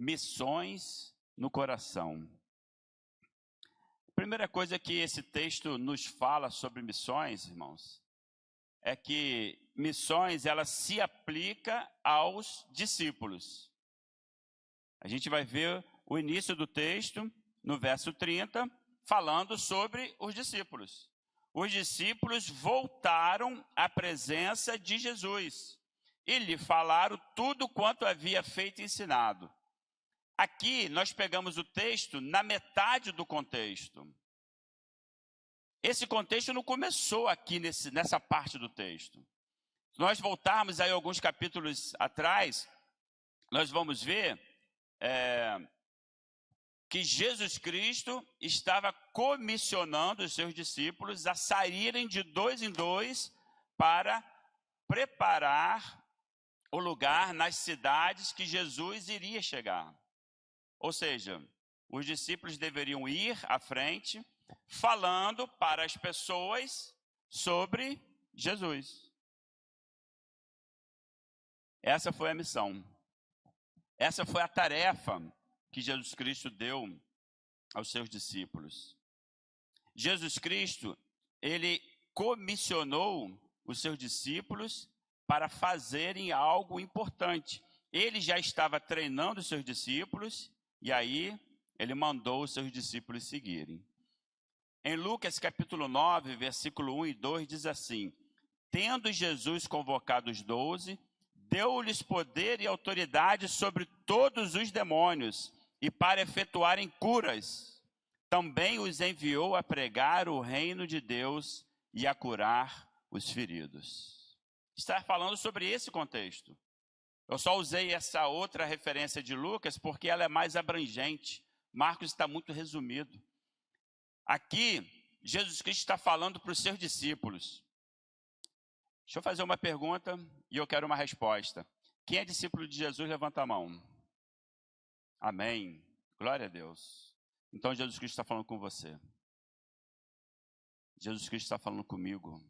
Missões no coração. A primeira coisa que esse texto nos fala sobre missões, irmãos, é que missões, ela se aplica aos discípulos. A gente vai ver o início do texto, no verso 30, falando sobre os discípulos. Os discípulos voltaram à presença de Jesus e lhe falaram tudo quanto havia feito e ensinado. Aqui nós pegamos o texto na metade do contexto. Esse contexto não começou aqui nessa parte do texto. Se nós voltarmos aí alguns capítulos atrás, nós vamos ver que Jesus Cristo estava comissionando os seus discípulos a saírem de 2 em 2 para preparar o lugar nas cidades que Jesus iria chegar. Ou seja, os discípulos deveriam ir à frente, falando para as pessoas sobre Jesus. Essa foi a missão. Essa foi a tarefa que Jesus Cristo deu aos seus discípulos. Jesus Cristo, ele comissionou os seus discípulos para fazerem algo importante. Ele já estava treinando os seus discípulos e aí ele mandou os seus discípulos seguirem. Em Lucas capítulo 9, versículo 1 e 2 diz assim: tendo Jesus convocado os 12, deu-lhes poder e autoridade sobre todos os demônios e para efetuarem curas. Também os enviou a pregar o reino de Deus e a curar os feridos. Está falando sobre esse contexto. Eu só usei essa outra referência de Lucas porque ela é mais abrangente. Marcos está muito resumido. Aqui, Jesus Cristo está falando para os seus discípulos. Deixa eu fazer uma pergunta e eu quero uma resposta. Quem é discípulo de Jesus, levanta a mão. Amém. Glória a Deus. Então Jesus Cristo está falando com você. Jesus Cristo está falando comigo.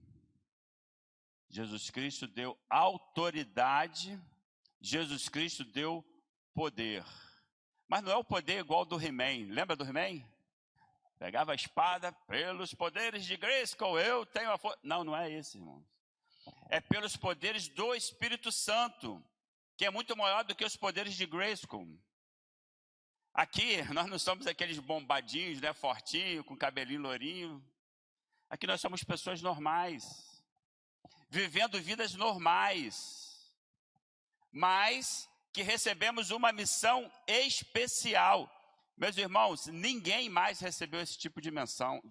Jesus Cristo deu autoridade. Jesus Cristo deu poder. Mas não é o poder igual do He-Man. Lembra do He-Man? Pegava a espada, pelos poderes de Grayskull, eu tenho a força. Não, não é esse, irmão. É pelos poderes do Espírito Santo, que é muito maior do que os poderes de Grayskull. Aqui, nós não somos aqueles bombadinhos, né, fortinho, com cabelinho lourinho. Aqui nós somos pessoas normais, vivendo vidas normais, mas que recebemos uma missão especial. Meus irmãos, ninguém mais recebeu esse tipo de missão.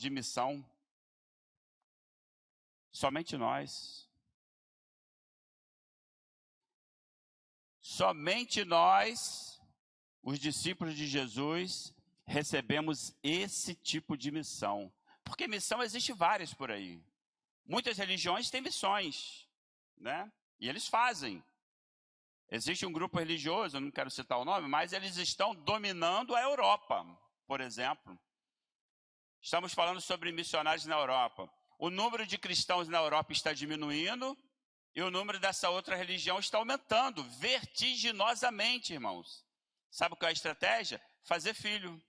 Somente nós. Somente nós, os discípulos de Jesus, recebemos esse tipo de missão. Porque missão existe várias por aí. Muitas religiões têm missões, né? E eles fazem. Existe um grupo religioso, eu não quero citar o nome, mas eles estão dominando a Europa, por exemplo. Estamos falando sobre missionários na Europa. O número de cristãos na Europa está diminuindo e o número dessa outra religião está aumentando vertiginosamente, irmãos. Sabe qual é a estratégia? Fazer filho.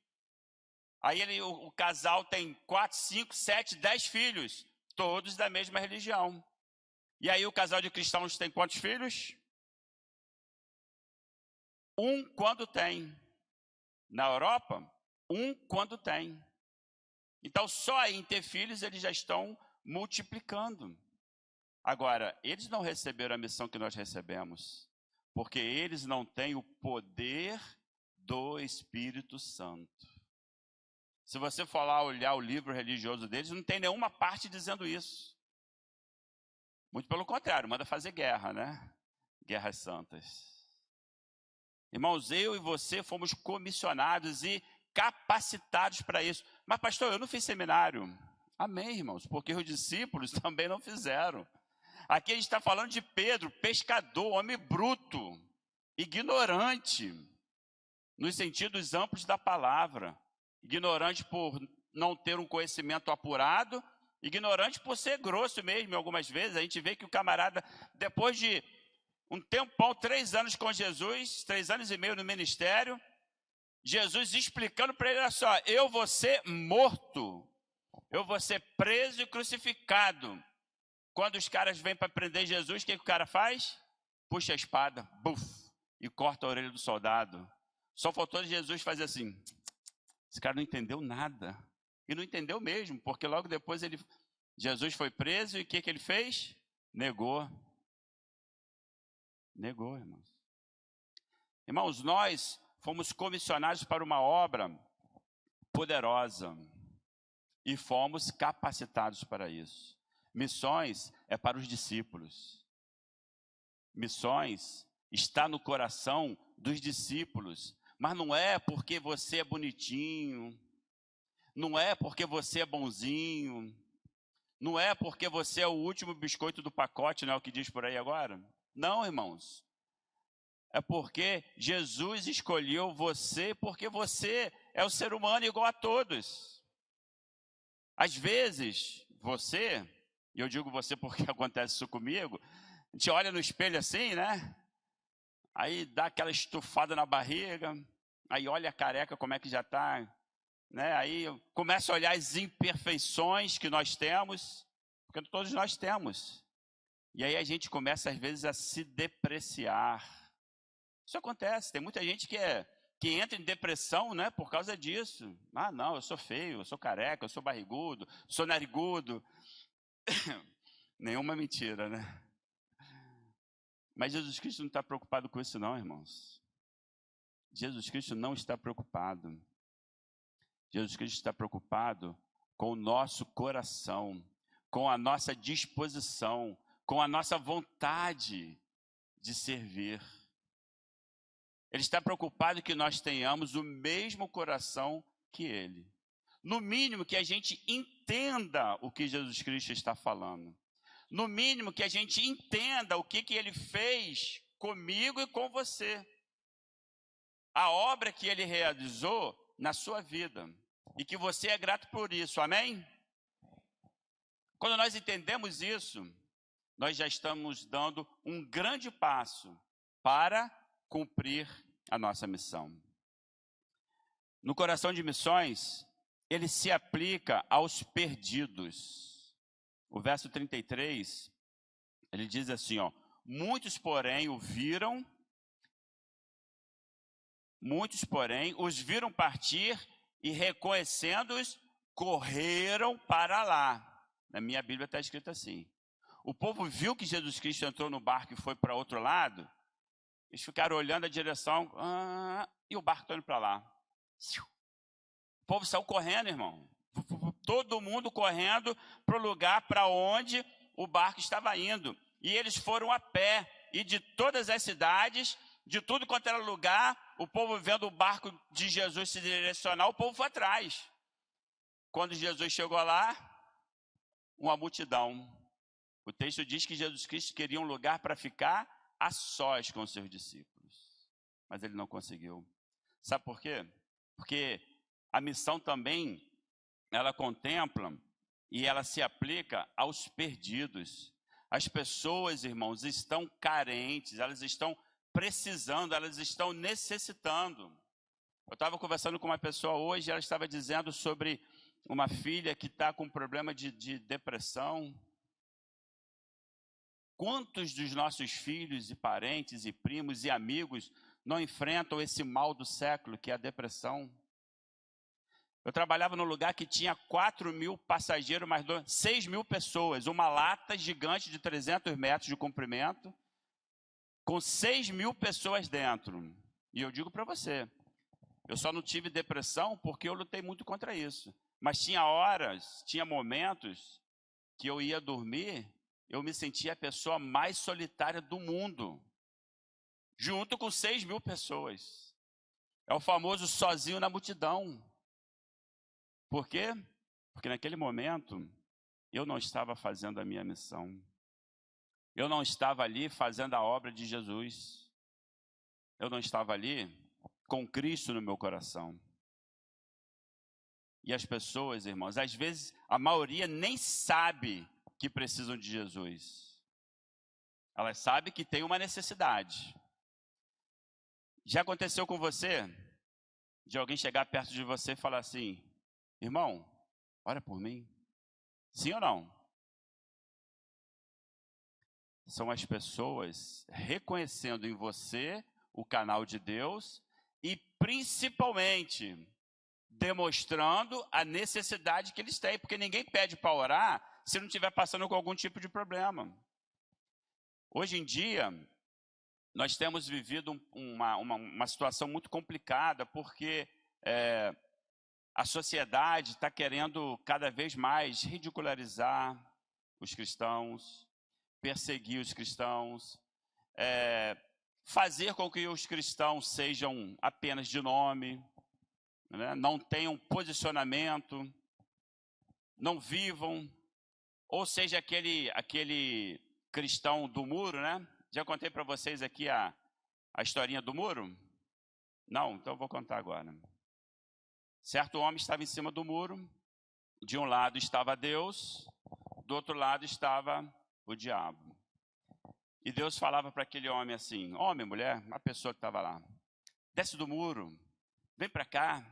Aí o casal tem 4, 5, 7, 10 filhos, todos da mesma religião. E aí o casal de cristãos tem quantos filhos? Um quando tem. Na Europa, um quando tem. Então, só em ter filhos, eles já estão multiplicando. Agora, eles não receberam a missão que nós recebemos, porque eles não têm o poder do Espírito Santo. Se você for lá olhar o livro religioso deles, não tem nenhuma parte dizendo isso. Muito pelo contrário, manda fazer guerra, né? Guerras santas. Irmãos, eu e você fomos comissionados e capacitados para isso. Mas, pastor, eu não fiz seminário. Amém, irmãos, porque os discípulos também não fizeram. Aqui a gente está falando de Pedro, pescador, homem bruto, ignorante, nos sentidos amplos da palavra. Ignorante por não ter um conhecimento apurado, ignorante por ser grosso mesmo, algumas vezes. A gente vê que o camarada, depois de um tempão, 3 anos com Jesus, 3 anos e meio no ministério, Jesus explicando para ele, olha só, eu vou ser morto, eu vou ser preso e crucificado. Quando os caras vêm para prender Jesus, o que o cara faz? Puxa a espada, buf, e corta a orelha do soldado. Só faltou Jesus fazer assim. Esse cara não entendeu nada. E não entendeu mesmo, porque logo depois Jesus foi preso e o que ele fez? Negou. Negou, irmãos. Irmãos, nós fomos comissionados para uma obra poderosa e fomos capacitados para isso. Missões é para os discípulos. Missões está no coração dos discípulos, mas não é porque você é bonitinho, não é porque você é bonzinho, não é porque você é o último biscoito do pacote, não é o que diz por aí agora? Não, irmãos. É porque Jesus escolheu você, porque você é o ser humano igual a todos. Às vezes, você, e eu digo você porque acontece isso comigo, a gente olha no espelho assim, né? Aí dá aquela estufada na barriga, aí olha a careca como é que já está, né? Aí começa a olhar as imperfeições que nós temos, porque todos nós temos. E aí a gente começa às vezes a se depreciar. Isso acontece, tem muita gente que entra em depressão, né, por causa disso. Ah, não, eu sou feio, eu sou careca, eu sou barrigudo, sou narigudo. Nenhuma mentira, né? Mas Jesus Cristo não está preocupado com isso não, irmãos. Jesus Cristo não está preocupado. Jesus Cristo está preocupado com o nosso coração, com a nossa disposição, com a nossa vontade de servir. Ele está preocupado que nós tenhamos o mesmo coração que ele. No mínimo que a gente entenda o que Jesus Cristo está falando. No mínimo que a gente entenda o que ele fez comigo e com você. A obra que ele realizou na sua vida. E que você é grato por isso, amém? Quando nós entendemos isso, nós já estamos dando um grande passo para cumprir a nossa missão. No coração de missões, ele se aplica aos perdidos. O verso 33, ele diz assim, ó, muitos, porém, os viram partir e, reconhecendo-os, correram para lá. Na minha Bíblia está escrito assim. O povo viu que Jesus Cristo entrou no barco e foi para outro lado. Eles ficaram olhando a direção, e o barco está indo para lá. O povo saiu correndo, irmão. Todo mundo correndo para o lugar para onde o barco estava indo. E eles foram a pé. E de todas as cidades, de tudo quanto era lugar, o povo vendo o barco de Jesus se direcionar, o povo foi atrás. Quando Jesus chegou lá, uma multidão. O texto diz que Jesus Cristo queria um lugar para ficar a sós com os seus discípulos. Mas ele não conseguiu. Sabe por quê? Porque a missão também, ela contempla e ela se aplica aos perdidos. As pessoas, irmãos, estão carentes, elas estão precisando, elas estão necessitando. Eu estava conversando com uma pessoa hoje, ela estava dizendo sobre uma filha que está com problema de depressão. Quantos dos nossos filhos e parentes e primos e amigos não enfrentam esse mal do século, que é a depressão? Eu trabalhava num lugar que tinha 4.000 passageiros, mais 6.000 pessoas. Uma lata gigante de 300 metros de comprimento, com 6.000 pessoas dentro. E eu digo para você, eu só não tive depressão porque eu lutei muito contra isso. Mas tinha horas, tinha momentos que eu ia dormir, eu me sentia a pessoa mais solitária do mundo, junto com 6.000 pessoas. É o famoso sozinho na multidão. Por quê? Porque naquele momento, eu não estava fazendo a minha missão. Eu não estava ali fazendo a obra de Jesus. Eu não estava ali com Cristo no meu coração. E as pessoas, irmãos, às vezes a maioria nem sabe que precisam de Jesus. Elas sabem que tem uma necessidade. Já aconteceu com você de alguém chegar perto de você e falar assim: irmão, ora por mim? Sim ou não? São as pessoas reconhecendo em você o canal de Deus e principalmente demonstrando a necessidade que eles têm, porque ninguém pede para orar se não estiver passando com algum tipo de problema. Hoje em dia, nós temos vivido uma situação muito complicada, porque a sociedade está querendo cada vez mais ridicularizar os cristãos, perseguir os cristãos, fazer com que os cristãos sejam apenas de nome, né? Não tenham posicionamento, não vivam, ou seja, aquele cristão do muro, né? Já contei para vocês aqui a historinha do muro? Não? Então eu vou contar agora. Certo homem estava em cima do muro, de um lado estava Deus, do outro lado estava o diabo. E Deus falava para aquele homem assim: homem, mulher, a pessoa que estava lá, desce do muro, vem para cá,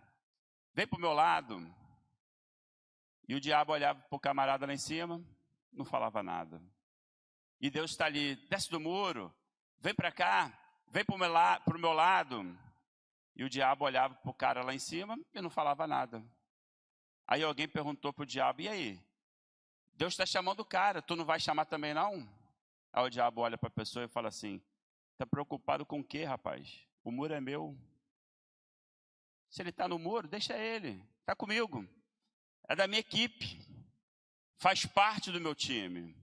vem para o meu lado. E o diabo olhava para o camarada lá em cima, não falava nada. E Deus está ali: desce do muro, vem para cá, vem para o meu lado. E o diabo olhava para o cara lá em cima e não falava nada. Aí alguém perguntou para o diabo: e aí? Deus está chamando o cara, tu não vai chamar também não? Aí o diabo olha para a pessoa e fala assim: está preocupado com o quê, rapaz? O muro é meu. Se ele está no muro, deixa ele, está comigo. É da minha equipe, faz parte do meu time.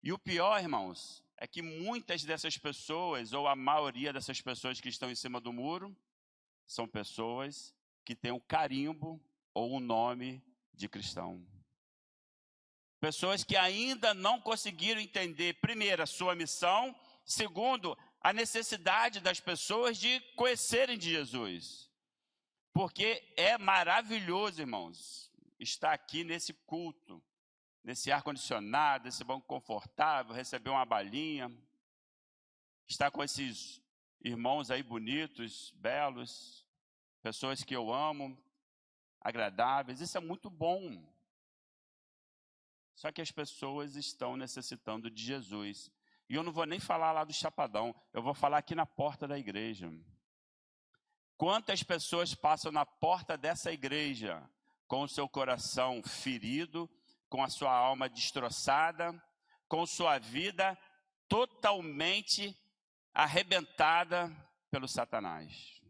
E o pior, irmãos, é que muitas dessas pessoas, ou a maioria dessas pessoas que estão em cima do muro, são pessoas que têm o carimbo ou o nome de cristão. Pessoas que ainda não conseguiram entender, primeiro, a sua missão, segundo, a necessidade das pessoas de conhecerem de Jesus. Porque é maravilhoso, irmãos, estar aqui nesse culto, nesse ar-condicionado, nesse banco confortável, receber uma balinha, estar com esses irmãos aí bonitos, belos, pessoas que eu amo, agradáveis, isso é muito bom. Só que as pessoas estão necessitando de Jesus. E eu não vou nem falar lá do Chapadão, eu vou falar aqui na porta da igreja. Quantas pessoas passam na porta dessa igreja com o seu coração ferido, com a sua alma destroçada, com sua vida totalmente arrebentada pelo Satanás?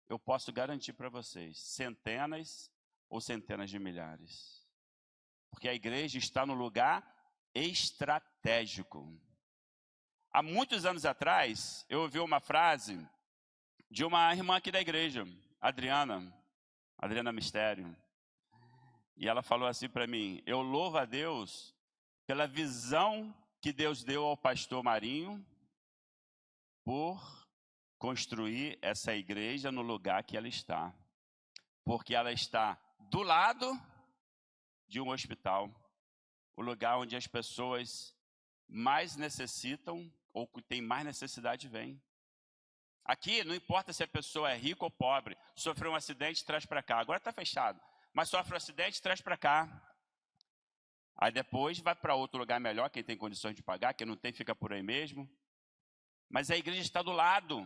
Eu posso garantir para vocês, centenas ou centenas de milhares. Porque a igreja está no lugar estratégico. Há muitos anos atrás, eu ouvi uma frase de uma irmã aqui da igreja, Adriana Mistério. E ela falou assim para mim: eu louvo a Deus pela visão que Deus deu ao pastor Marinho por construir essa igreja no lugar que ela está. Porque ela está do lado de um hospital, o lugar onde as pessoas mais necessitam ou que tem mais necessidade vem. Aqui não importa se a pessoa é rica ou pobre, sofreu um acidente, traz para cá. Agora está fechado, mas sofre um acidente, traz para cá. Aí depois vai para outro lugar melhor, quem tem condições de pagar, quem não tem fica por aí mesmo. Mas a igreja está do lado.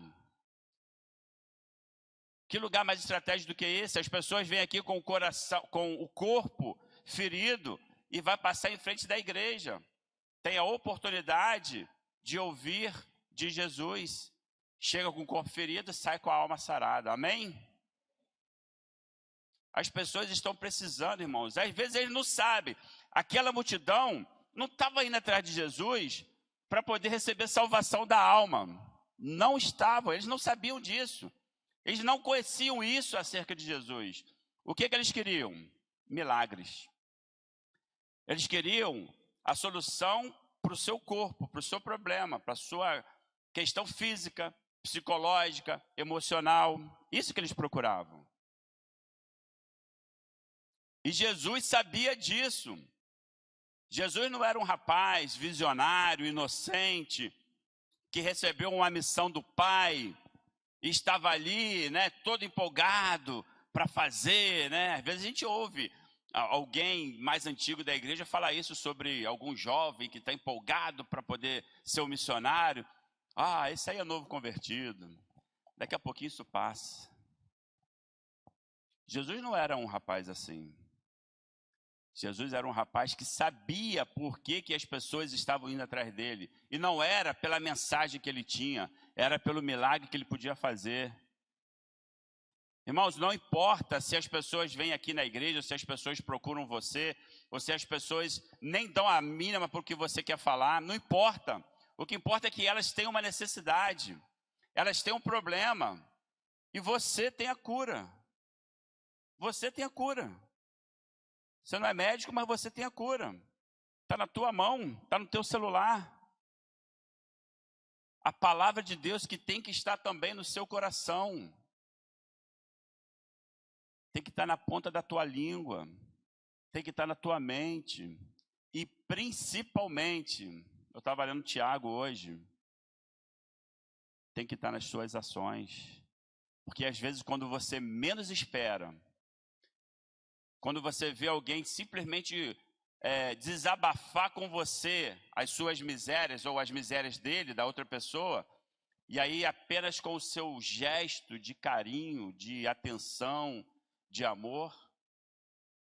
Que lugar mais estratégico do que esse? As pessoas vêm aqui com o coração, com o corpo ferido e vai passar em frente da igreja. Tem a oportunidade de ouvir de Jesus. Chega com o corpo ferido, sai com a alma sarada. Amém? As pessoas estão precisando, irmãos. Às vezes eles não sabem. Aquela multidão não estava indo atrás de Jesus para poder receber salvação da alma. Não estavam, eles não sabiam disso. Eles não conheciam isso acerca de Jesus. O que eles queriam? Milagres. Eles queriam a solução para o seu corpo, para o seu problema, para a sua questão física, psicológica, emocional. Isso que eles procuravam. E Jesus sabia disso. Jesus não era um rapaz visionário, inocente, que recebeu uma missão do Pai e estava ali, né, todo empolgado para fazer, né? Às vezes a gente ouve alguém mais antigo da igreja falar isso sobre algum jovem que está empolgado para poder ser um missionário. Ah, esse aí é novo convertido. Daqui a pouquinho isso passa. Jesus não era um rapaz assim. Jesus era um rapaz que sabia por que as pessoas estavam indo atrás dele. E não era pela mensagem que ele tinha, era pelo milagre que ele podia fazer. Irmãos, não importa se as pessoas vêm aqui na igreja, se as pessoas procuram você, ou se as pessoas nem dão a mínima para o que você quer falar, não importa. O que importa é que elas têm uma necessidade, elas têm um problema, e você tem a cura. Você tem a cura. Você não é médico, mas você tem a cura. Está na tua mão, está no teu celular. A palavra de Deus que tem que estar também no seu coração. Tem que estar na ponta da tua língua. Tem que estar na tua mente. E principalmente, eu estava lendo Tiago hoje, tem que estar nas suas ações. Porque às vezes quando você menos espera, quando você vê alguém simplesmente desabafar com você as suas misérias ou as misérias dele, da outra pessoa, e aí apenas com o seu gesto de carinho, de atenção, de amor,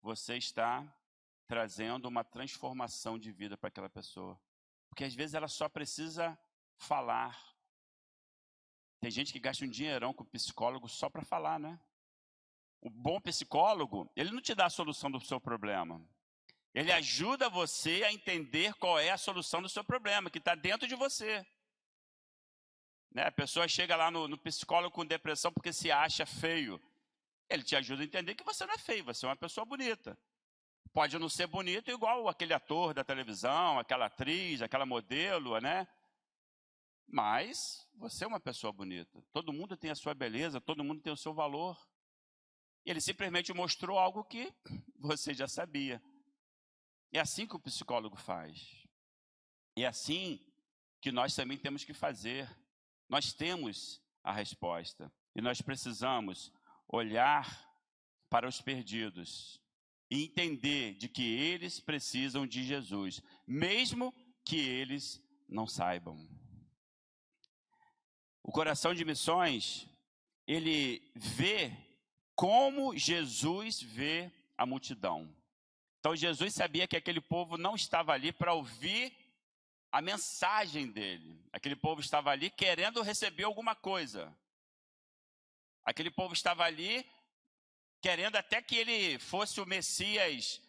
você está trazendo uma transformação de vida para aquela pessoa. Porque às vezes ela só precisa falar. Tem gente que gasta um dinheirão com psicólogo só para falar, né? O bom psicólogo, ele não te dá a solução do seu problema. Ele ajuda você a entender qual é a solução do seu problema, que está dentro de você. Né? A pessoa chega lá no psicólogo com depressão porque se acha feio. Ele te ajuda a entender que você não é feio, você é uma pessoa bonita. Pode não ser bonito igual aquele ator da televisão, aquela atriz, aquela modelo, né? Mas você é uma pessoa bonita. Todo mundo tem a sua beleza, todo mundo tem o seu valor. E ele simplesmente mostrou algo que você já sabia. É assim que o psicólogo faz. É assim que nós também temos que fazer. Nós temos a resposta. E nós precisamos olhar para os perdidos e entender de que eles precisam de Jesus, mesmo que eles não saibam. O coração de missões, ele vê como Jesus vê a multidão. Então Jesus sabia que aquele povo não estava ali para ouvir a mensagem dele. Aquele povo estava ali querendo receber alguma coisa. Aquele povo estava ali querendo até que ele fosse o Messias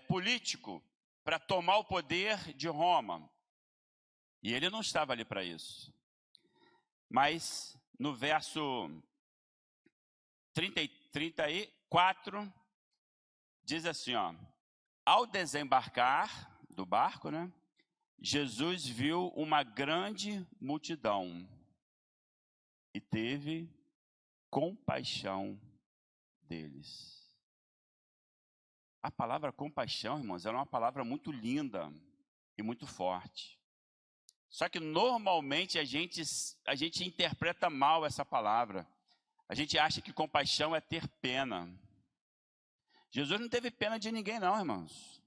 político para tomar o poder de Roma. E ele não estava ali para isso. Mas no verso 34, diz assim, ó: ao desembarcar do barco, né, Jesus viu uma grande multidão e teve compaixão deles. A palavra compaixão, irmãos, é uma palavra muito linda e muito forte. Só que normalmente a gente interpreta mal essa palavra. A gente acha que compaixão é ter pena. Jesus não teve pena de ninguém não, irmãos.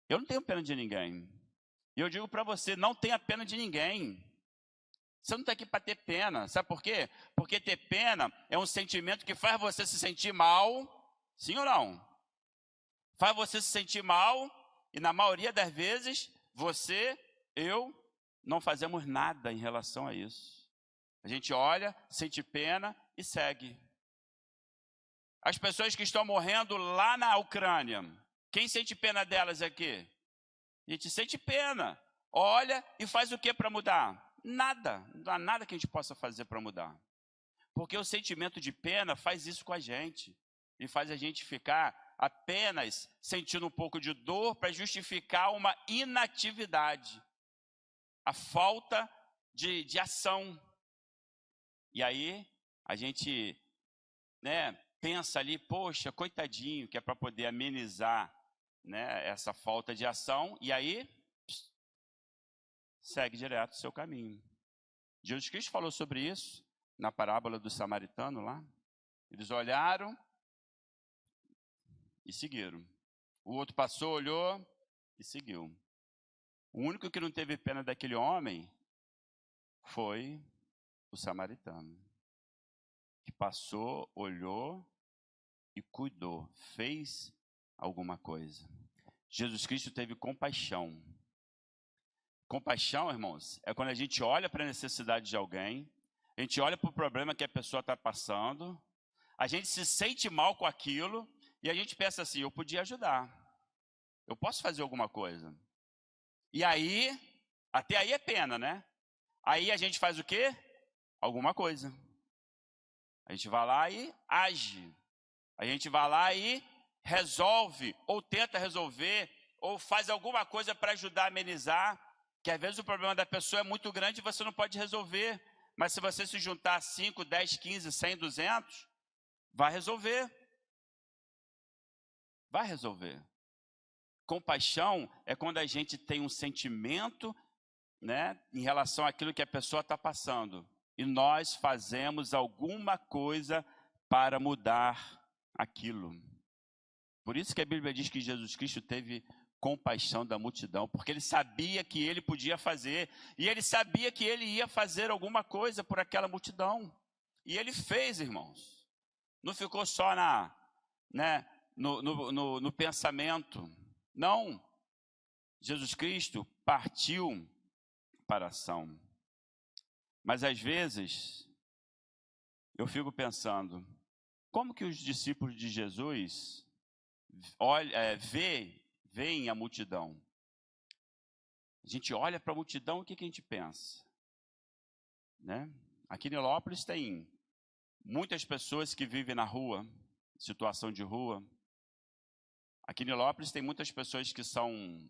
Eu não tenho pena de ninguém. E eu digo para você, não tenha pena de ninguém. Você não está aqui para ter pena. Sabe por quê? Porque ter pena é um sentimento que faz você se sentir mal. Sim ou não? Faz você se sentir mal. E na maioria das vezes, você, eu, não fazemos nada em relação a isso. A gente olha, sente pena e segue. As pessoas que estão morrendo lá na Ucrânia, quem sente pena delas aqui? A gente sente pena. Olha e faz o que para mudar? Nada. Não há nada que a gente possa fazer para mudar. Porque o sentimento de pena faz isso com a gente. E faz a gente ficar apenas sentindo um pouco de dor para justificar uma inatividade. A falta de ação. E aí a gente, né, pensa ali, poxa, coitadinho, que é para poder amenizar, né, essa falta de ação. E aí segue direto o seu caminho. Jesus Cristo falou sobre isso. na parábola do samaritano lá. Eles olharam e seguiram. O outro passou, olhou e seguiu. O único que não teve pena daquele homem foi o samaritano, que passou, olhou e cuidou, fez alguma coisa. Jesus Cristo teve compaixão. Compaixão, irmãos, é quando a gente olha para a necessidade de alguém, a gente olha para o problema que a pessoa está passando, a gente se sente mal com aquilo e a gente pensa assim, eu podia ajudar, eu posso fazer alguma coisa. E aí, até aí é pena, né? Aí a gente faz o quê? Alguma coisa. A gente vai lá e age. A gente vai lá e resolve, ou tenta resolver, ou faz alguma coisa para ajudar a amenizar, que às vezes o problema da pessoa é muito grande e você não pode resolver. Mas se você se juntar 5, 10, 15, 100, 200, vai resolver. Vai resolver. Compaixão é quando a gente tem um sentimento, né, em relação àquilo que a pessoa está passando. E nós fazemos alguma coisa para mudar aquilo. Por isso que a Bíblia diz que Jesus Cristo teve compaixão da multidão, porque ele sabia que ele podia fazer, e ele sabia que ele ia fazer alguma coisa por aquela multidão. E ele fez, irmãos. Não ficou só no pensamento. Não. Jesus Cristo partiu para a ação. Mas às vezes, eu fico pensando, como que os discípulos de Jesus veem a multidão? A gente olha para a multidão, o que a gente pensa? Né? Aqui em Nilópolis tem muitas pessoas que vivem na rua, situação de rua. Aqui em Nilópolis tem muitas pessoas que são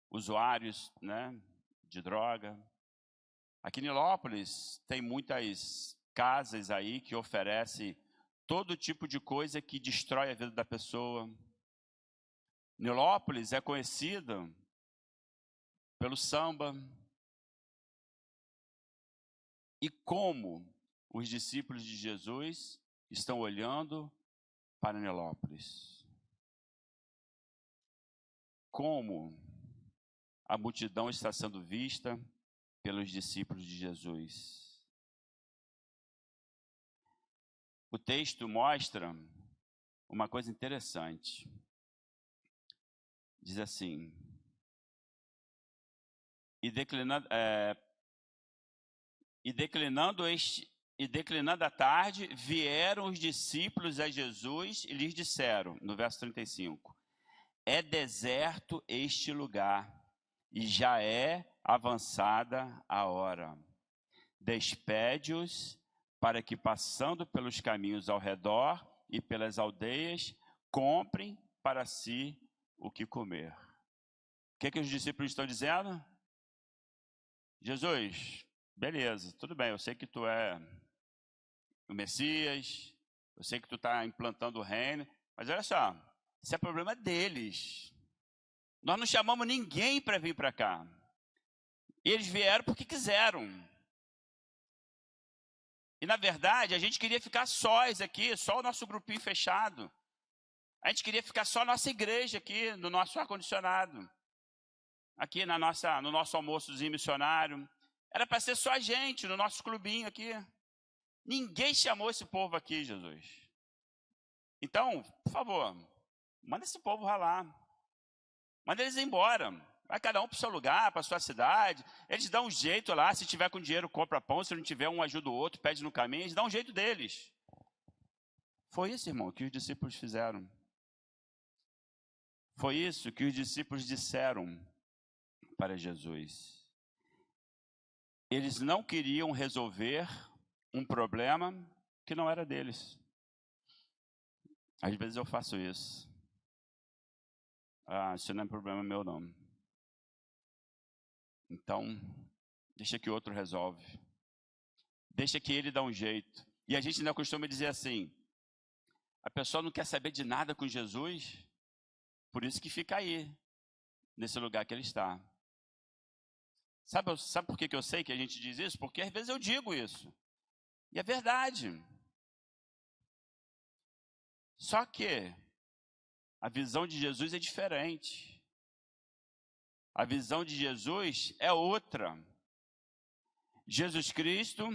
usuários, né, de droga. Aqui em Nilópolis tem muitas casas aí que oferecem todo tipo de coisa que destrói a vida da pessoa. Nilópolis é conhecida pelo samba. E como os discípulos de Jesus estão olhando para Nilópolis? Como a multidão está sendo vista pelos discípulos de Jesus? O texto mostra uma coisa interessante. Diz assim: e declinando a tarde, vieram os discípulos a Jesus e lhes disseram, no verso 35, é deserto este lugar, e já é avançada a hora. Despede-os para que, passando pelos caminhos ao redor e pelas aldeias, comprem para si o que comer. O que os discípulos estão dizendo? Jesus, beleza, tudo bem, eu sei que tu é o Messias, eu sei que tu está implantando o reino, mas olha só, isso é problema deles. Nós não chamamos ninguém para vir para cá. Eles vieram porque quiseram. E na verdade, a gente queria ficar sós aqui, só o nosso grupinho fechado. A gente queria ficar só a nossa igreja aqui, no nosso ar-condicionado. Aqui no nosso almoçozinho missionário. Era para ser só a gente, no nosso clubinho aqui. Ninguém chamou esse povo aqui, Jesus. Então, por favor, manda esse povo ralar. Manda eles embora. Vai cada um para o seu lugar, para a sua cidade. Eles dão um jeito lá. Se tiver com dinheiro, compra pão. Se não tiver, um ajuda o outro, pede no caminho. Eles dão um jeito deles. Foi isso, irmão, que os discípulos fizeram. Foi isso que os discípulos disseram para Jesus. Eles não queriam resolver um problema que não era deles. Às vezes eu faço isso. Isso não é problema meu, não. Então, deixa que outro resolve. Deixa que ele dá um jeito. E a gente ainda costuma dizer assim, a pessoa não quer saber de nada com Jesus, por isso que fica aí, nesse lugar que ele está. Sabe por que eu sei que a gente diz isso? Porque às vezes eu digo isso. E é verdade. Só que a visão de Jesus é diferente. A visão de Jesus é outra. Jesus Cristo,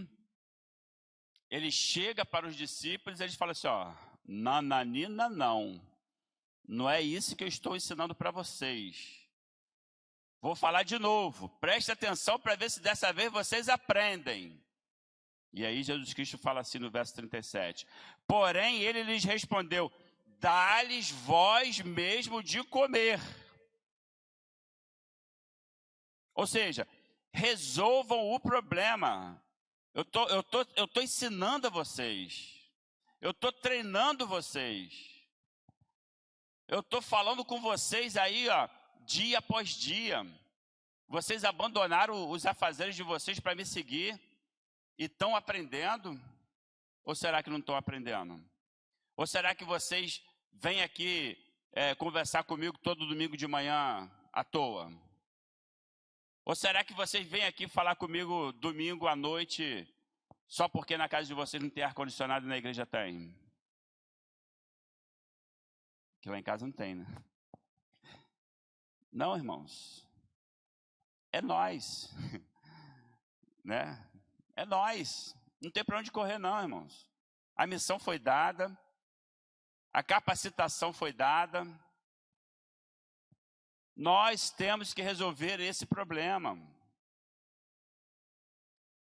ele chega para os discípulos e ele fala assim, ó, nananina não é isso que eu estou ensinando para vocês. Vou falar de novo, preste atenção para ver se dessa vez vocês aprendem. E aí Jesus Cristo fala assim no verso 37. Porém, ele lhes respondeu, dá-lhes vós mesmo de comer. Ou seja, resolvam o problema. Eu tô ensinando a vocês. Eu estou treinando vocês. Eu estou falando com vocês aí, ó, dia após dia. Vocês abandonaram os afazeres de vocês para me seguir e estão aprendendo? Ou será que não estão aprendendo? Ou será que vocês vêm aqui conversar comigo todo domingo de manhã à toa? Ou será que vocês vêm aqui falar comigo domingo à noite só porque na casa de vocês não tem ar-condicionado e na igreja tem? Que lá em casa não tem, né? Não, irmãos. É nós. Né? É nós. Não tem para onde correr não, irmãos. A missão foi dada. A capacitação foi dada. Nós temos que resolver esse problema.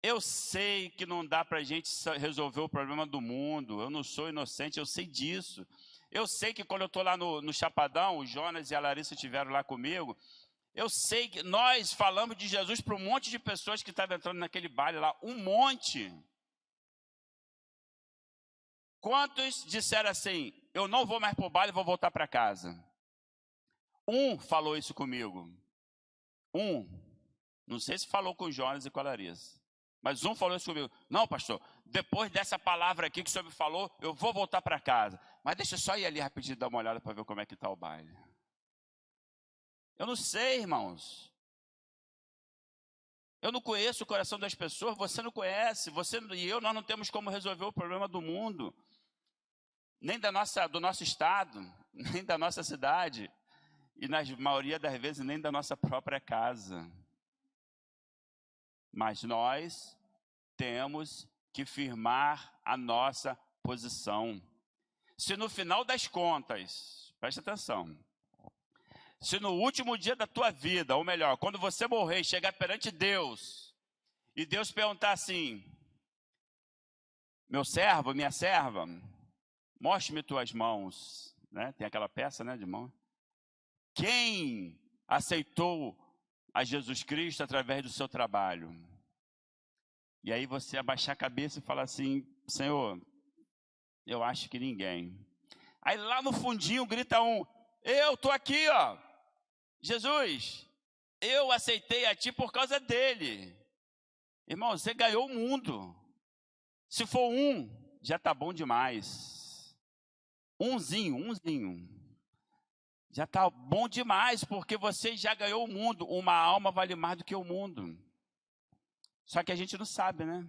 Eu sei que não dá para a gente resolver o problema do mundo. Eu não sou inocente, eu sei disso. Eu sei que quando eu estou lá no Chapadão, o Jonas e a Larissa estiveram lá comigo. Eu sei que nós falamos de Jesus para um monte de pessoas que estavam entrando naquele baile lá. Um monte. Quantos disseram assim, eu não vou mais para o baile, vou voltar para casa? Um falou isso comigo. Um. Não sei se falou com o Jonas e com a Larissa. Mas um falou isso comigo. Não, pastor, depois dessa palavra aqui que o senhor me falou, eu vou voltar para casa. Mas deixa eu só ir ali rapidinho dar uma olhada para ver como é que está o baile. Eu não sei, irmãos. Eu não conheço o coração das pessoas, você não conhece. Você e eu, nós não temos como resolver o problema do mundo. Nem do nosso estado, nem da nossa cidade. E na maioria das vezes nem da nossa própria casa. Mas nós temos que firmar a nossa posição. Se no final das contas, preste atenção, se no último dia da tua vida, ou melhor, quando você morrer e chegar perante Deus, e Deus perguntar assim, meu servo, minha serva, mostre-me tuas mãos, né? Tem aquela peça, né, de mão. Quem aceitou a Jesus Cristo através do seu trabalho? E aí você abaixar a cabeça e falar assim, Senhor, eu acho que ninguém. Aí lá no fundinho grita um, eu estou aqui, ó. Jesus, eu aceitei a ti por causa dele. Irmão, você ganhou o mundo. Se for um, já está bom demais. Umzinho. Já está bom demais, porque você já ganhou o mundo. Uma alma vale mais do que o mundo. Só que a gente não sabe, né?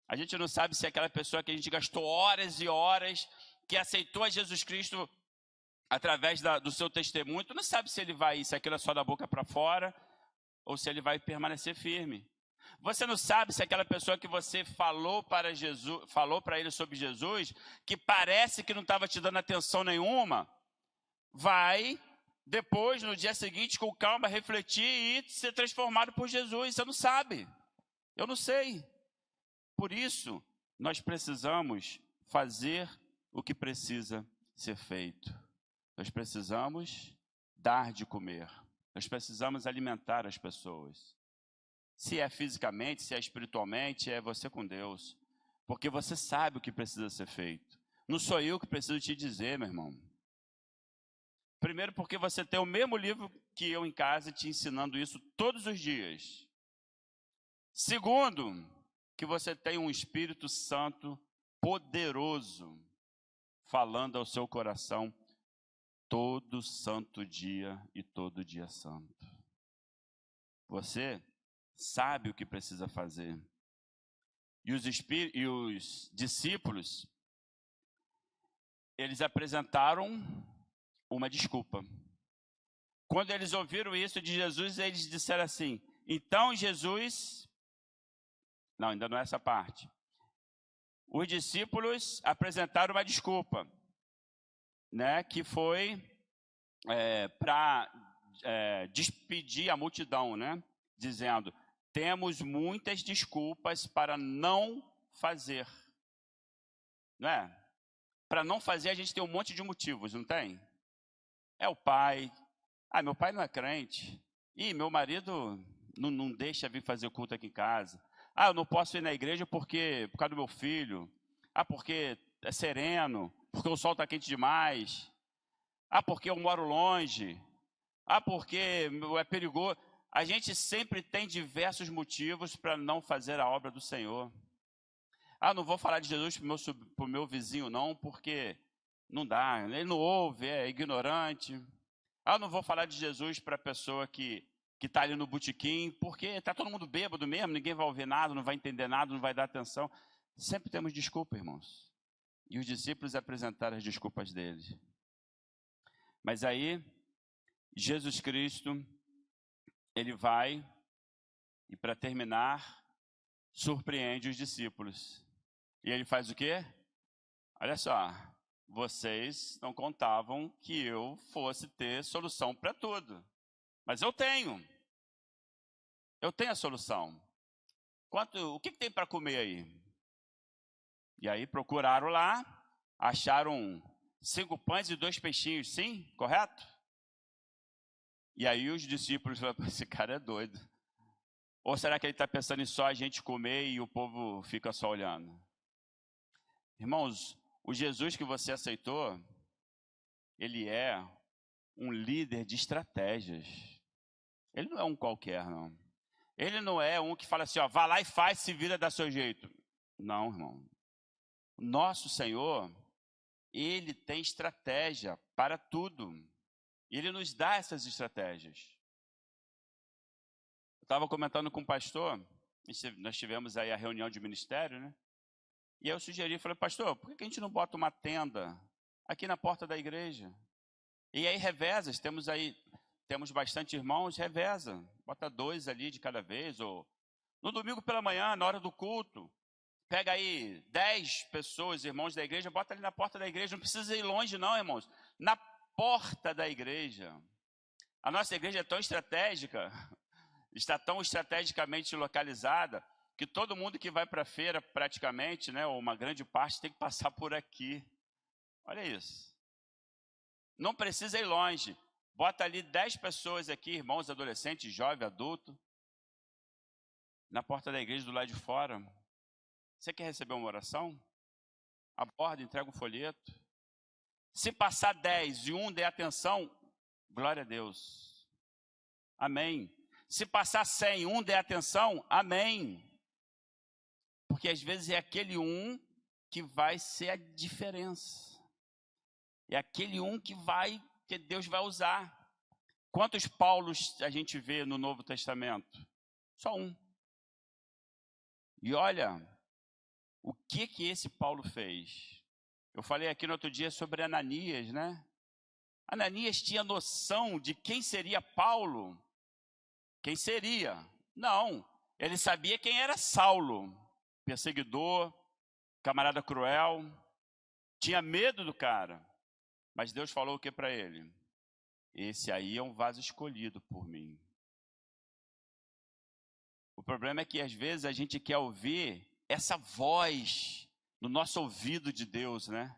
A gente não sabe se é aquela pessoa que a gente gastou horas e horas, que aceitou a Jesus Cristo através do seu testemunho. Tu não sabe se ele vai, se aquilo é só da boca para fora, ou se ele vai permanecer firme. Você não sabe se aquela pessoa que você falou para ele sobre Jesus, que parece que não estava te dando atenção nenhuma, vai depois, no dia seguinte, com calma, refletir e ser transformado por Jesus. Você não sabe. Eu não sei. Por isso, nós precisamos fazer o que precisa ser feito. Nós precisamos dar de comer. Nós precisamos alimentar as pessoas. Se é fisicamente, se é espiritualmente, é você com Deus. Porque você sabe o que precisa ser feito. Não sou eu que preciso te dizer, meu irmão. Primeiro, porque você tem o mesmo livro que eu em casa te ensinando isso todos os dias. Segundo, que você tem um Espírito Santo poderoso falando ao seu coração todo santo dia e todo dia santo. Você sabe o que precisa fazer. e os discípulos, eles apresentaram uma desculpa. Quando eles ouviram isso de Jesus, eles disseram assim, então Jesus... Não, ainda não é essa parte. Os discípulos apresentaram uma desculpa, né, que foi para despedir a multidão, né, dizendo, temos muitas desculpas para não fazer. Não é? Para não fazer, a gente tem um monte de motivos, não tem? É o pai. Ah, meu pai não é crente. Ih, meu marido não deixa vir fazer culto aqui em casa. Ah, eu não posso ir na igreja por causa do meu filho. Ah, porque é sereno. Porque o sol está quente demais. Ah, porque eu moro longe. Ah, porque é perigoso. A gente sempre tem diversos motivos para não fazer a obra do Senhor. Ah, não vou falar de Jesus para o meu vizinho não, porque não dá. Ele não ouve, é ignorante. Ah, não vou falar de Jesus para a pessoa que está ali no botequim, porque está todo mundo bêbado mesmo, ninguém vai ouvir nada, não vai entender nada, não vai dar atenção. Sempre temos desculpa, irmãos. E os discípulos apresentaram as desculpas deles. Mas aí, Jesus Cristo, ele vai, e para terminar, surpreende os discípulos. E ele faz o quê? Olha só, vocês não contavam que eu fosse ter solução para tudo. Mas eu tenho. Eu tenho a solução. O que tem para comer aí? E aí procuraram lá, acharam 5 pães e 2 peixinhos, sim? Correto? E aí os discípulos falaram, esse cara é doido. Ou será que ele está pensando em só a gente comer e o povo fica só olhando? Irmãos, o Jesus que você aceitou, ele é um líder de estratégias. Ele não é um qualquer, não. Ele não é um que fala assim, ó, vá lá e faz, se vira dá seu jeito. Não, irmão. Nosso Senhor, ele tem estratégia para tudo. Ele nos dá essas estratégias. Eu estava comentando com o pastor, nós tivemos aí a reunião de ministério, né? E eu sugeri, falei, pastor, por que a gente não bota uma tenda aqui na porta da igreja? E aí reveza, temos bastante irmãos, reveza. Bota 2 ali de cada vez, ou no domingo pela manhã, na hora do culto, pega aí 10 pessoas, irmãos da igreja, bota ali na porta da igreja, não precisa ir longe não, irmãos. Na porta da igreja. A nossa igreja é tão estratégica, está tão estrategicamente localizada, que todo mundo que vai para a feira, praticamente, né, ou uma grande parte, tem que passar por aqui. Olha isso. Não precisa ir longe. Bota ali 10 pessoas aqui, irmãos, adolescentes, jovem, adulto, na porta da igreja do lado de fora. Você quer receber uma oração? Aborda, entrega um folheto. Se passar 10 e um der atenção, glória a Deus. Amém. Se passar 100 e um der atenção, amém. Porque às vezes é aquele um que vai ser a diferença. É aquele um que Deus vai usar. Quantos Paulos a gente vê no Novo Testamento? Só um. E olha, o que esse Paulo fez? Eu falei aqui no outro dia sobre Ananias, né? Ananias tinha noção de quem seria Paulo? Quem seria? Não, ele sabia quem era Saulo. Perseguidor, camarada cruel, tinha medo do cara, mas Deus falou o que para ele? Esse aí é um vaso escolhido por mim. O problema é que às vezes a gente quer ouvir essa voz no nosso ouvido de Deus, né?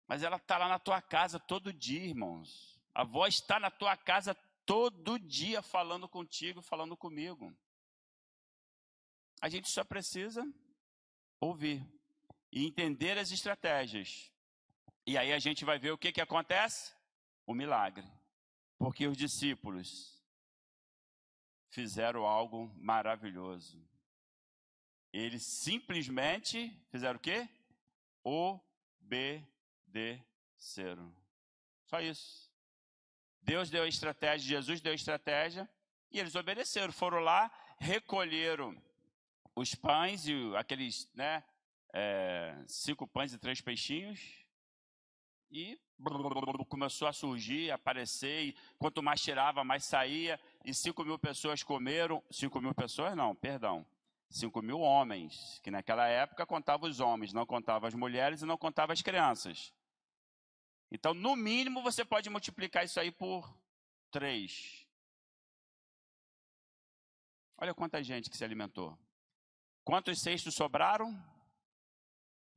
Mas ela está lá na tua casa todo dia, irmãos. A voz está na tua casa todo dia falando contigo, falando comigo. A gente só precisa ouvir e entender as estratégias. E aí a gente vai ver o que acontece? O milagre. Porque os discípulos fizeram algo maravilhoso. Eles simplesmente fizeram o quê? Obedeceram. Só isso. Deus deu a estratégia, Jesus deu a estratégia e eles obedeceram. Foram lá, recolheram os pães e aqueles, né, 5 pães e 3 peixinhos, e começou a surgir, aparecer, e quanto mais tirava, mais saía, e 5.000 pessoas comeram, 5.000 pessoas não, perdão, 5.000 homens, que naquela época contava os homens, não contava as mulheres e não contava as crianças. Então, no mínimo, você pode multiplicar isso aí por 3. Olha quanta gente que se alimentou. Quantos cestos sobraram?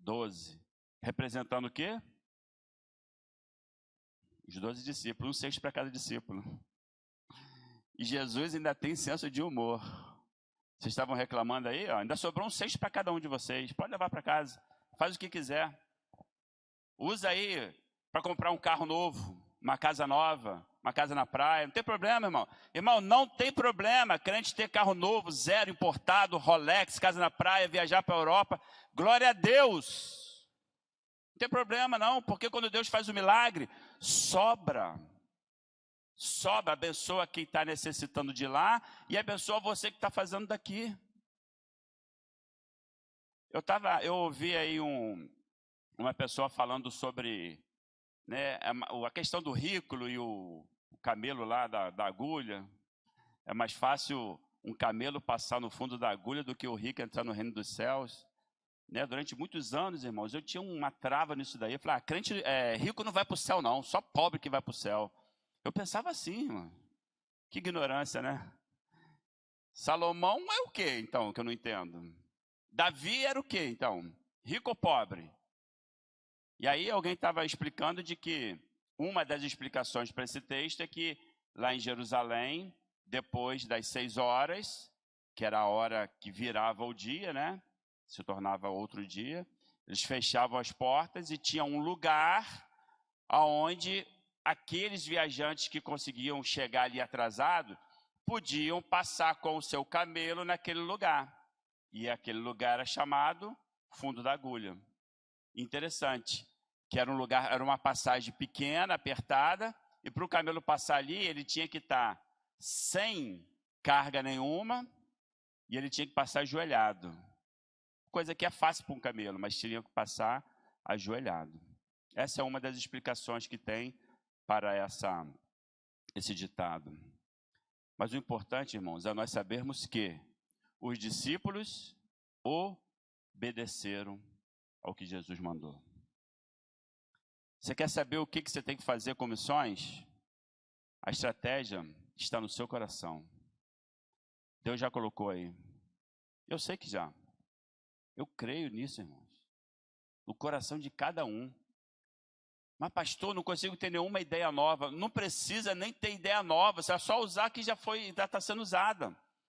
12. Representando o quê? Os 12 discípulos, um cesto para cada discípulo. E Jesus ainda tem senso de humor. Vocês estavam reclamando aí, ó, ainda sobrou um cesto para cada um de vocês. Pode levar para casa, faz o que quiser. Usa aí para comprar um carro novo, uma casa nova, uma casa na praia. Não tem problema, irmão. Irmão, não tem problema crente ter carro novo, 0, importado, Rolex, casa na praia, viajar para a Europa. Glória a Deus. Não tem problema não, porque quando Deus faz o milagre, sobra. Sobra, abençoa quem está necessitando de lá e abençoa você que está fazendo daqui. Eu ouvi aí uma pessoa falando sobre, né, a questão do rículo e o camelo lá da agulha. É mais fácil um camelo passar no fundo da agulha do que o rico entrar no reino dos céus. Né, durante muitos anos, irmãos, eu tinha uma trava nisso daí. Eu falei, crente rico não vai para o céu não, só pobre que vai para o céu. Eu pensava assim, irmão. Que ignorância, né? Salomão é o quê, então, que eu não entendo? Davi era o quê, então? Rico ou pobre? E aí alguém estava explicando de que uma das explicações para esse texto é que lá em Jerusalém, depois das 6 horas, que era a hora que virava o dia, né? Se tornava outro dia, eles fechavam as portas e tinha um lugar aonde aqueles viajantes que conseguiam chegar ali atrasado podiam passar com o seu camelo naquele lugar. E aquele lugar era chamado Fundo da Agulha. Interessante, que era um lugar, era uma passagem pequena, apertada, e para o camelo passar ali, ele tinha que estar sem carga nenhuma e ele tinha que passar ajoelhado. Coisa que é fácil para um camelo, mas tinha que passar ajoelhado. Essa é uma das explicações que tem para esse ditado. Mas o importante, irmãos, é nós sabermos que os discípulos obedeceram ao que Jesus mandou. Você quer saber o que você tem que fazer com missões? A estratégia está no seu coração. Deus já colocou aí. Eu sei que já. Eu creio nisso, irmãos. No coração de cada um. Mas, pastor, não consigo ter nenhuma ideia nova. Não precisa nem ter ideia nova. Você é só usar que já está sendo usada.